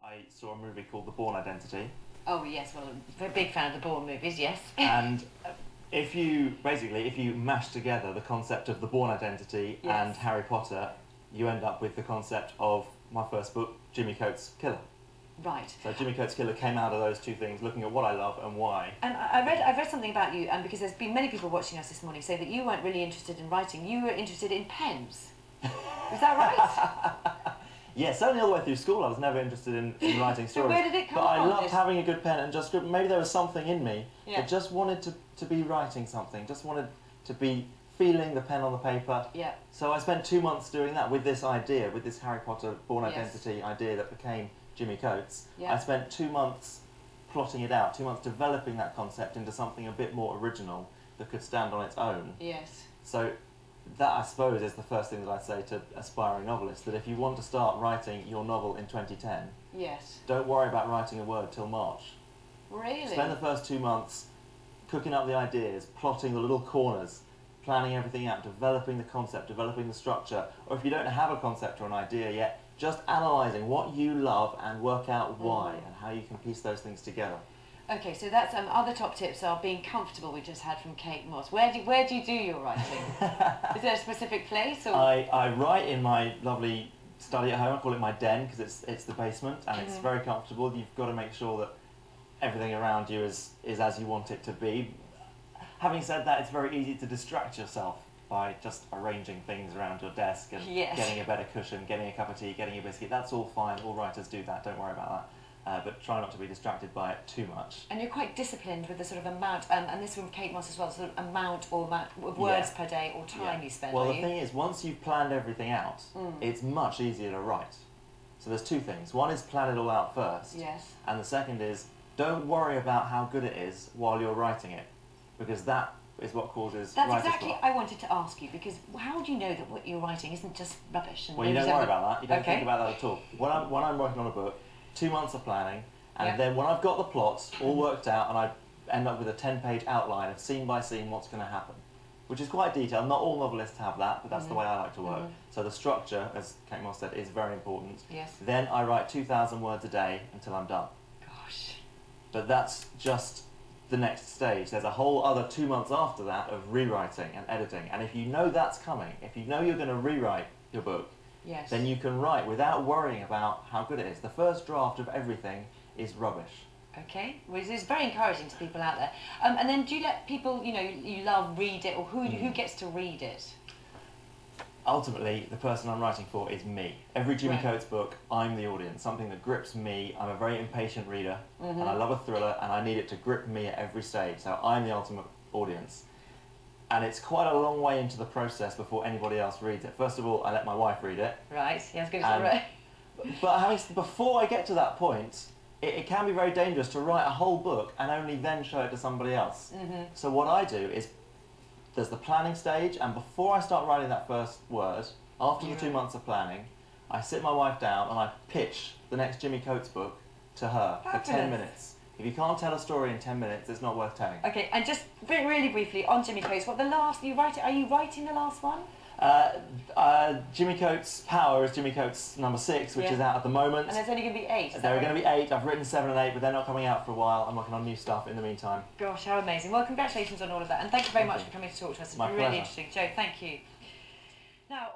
I saw a movie called The Bourne Identity. Oh yes, well, I'm a big fan of the Bourne movies, yes. And if you mash together the concept of the Bourne Identity and Harry Potter, you end up with the concept of my first book, Jimmy Coates' Killer. Right. So Jimmy Coates' Killer came out of those two things, looking at what I love and why. And I've read something about you, because there's been many people watching us this morning say that you weren't really interested in writing, you were interested in pens. Is that right? Yeah, certainly all the way through school I was never interested in writing stories. So where did it come from? But I loved this? having a good pen and just maybe there was something in me that just wanted to be writing something, just wanted to be feeling the pen on the paper. Yeah. So I spent 2 months doing that with this idea, with this Harry Potter Bourne Identity idea that became Jimmy Coates. Yeah. I spent 2 months plotting it out, 2 months developing that concept into something a bit more original that could stand on its own. Yes. So that, I suppose, is the first thing that I'd say to aspiring novelists, that if you want to start writing your novel in 2010, don't worry about writing a word till March. Really? Spend the first 2 months cooking up the ideas, plotting the little corners, planning everything out, developing the concept, developing the structure, or if you don't have a concept or an idea yet, just analysing what you love and work out why and how you can piece those things together. Okay, so that's other top tips are being comfortable. We just had from Kate Moss. Where do you do your writing? Is there a specific place? Or? I write in my lovely study at home. I call it my den because it's the basement and it's very comfortable. You've got to make sure that everything around you is as you want it to be. Having said that, it's very easy to distract yourself by just arranging things around your desk and getting a better cushion, getting a cup of tea, getting a biscuit. That's all fine. All writers do that. Don't worry about that. But try not to be distracted by it too much. And you're quite disciplined with the sort of amount, and this from Kate Moss as well, sort of amount of words per day or time you spend. Well, the thing is, once you've planned everything out, it's much easier to write. So there's two things. One is plan it all out first. Yes. And the second is, don't worry about how good it is while you're writing it, because that is what causes That's writer's exactly block. I wanted to ask you, because how do you know that what you're writing isn't just rubbish? And well, you don't worry about that. You don't think about that at all. When I'm working on a book, 2 months of planning, and then when I've got the plots all worked out and I end up with a 10-page outline of scene by scene what's going to happen, which is quite detailed. Not all novelists have that, but that's the way I like to work. So the structure, as Kate Moss said, is very important. Yes. Then I write 2,000 words a day until I'm done. Gosh. But that's just the next stage. There's a whole other 2 months after that of rewriting and editing. And if you know that's coming, if you know you're going to rewrite your book, then you can write without worrying about how good it is. The first draft of everything is rubbish. Okay, which is very encouraging to people out there. And then do you let people, you love, read it, or who gets to read it? Ultimately, the person I'm writing for is me. Every Jimmy Coates book, I'm the audience, something that grips me. I'm a very impatient reader, and I love a thriller, and I need it to grip me at every stage, so I'm the ultimate audience. And it's quite a long way into the process before anybody else reads it. First of all, I let my wife read it. Right, yeah, I was going to say, But before I get to that point, it can be very dangerous to write a whole book and only then show it to somebody else. So what I do is, there's the planning stage, and before I start writing that first word, after the 2 months of planning, I sit my wife down and I pitch the next Jimmy Coates book to her for 10 minutes. If you can't tell a story in 10 minutes, it's not worth telling. Okay, and just really briefly on Jimmy Coates, are you writing the last one? Jimmy Coates' Power is Jimmy Coates #6, which is out at the moment. And there's only going to be 8. There are going to be 8. I've written 7 and 8, but they're not coming out for a while. I'm working on new stuff in the meantime. Gosh, how amazing. Well, congratulations on all of that, and thank you very much for coming to talk to us. It's been really interesting. Joe, thank you. Now,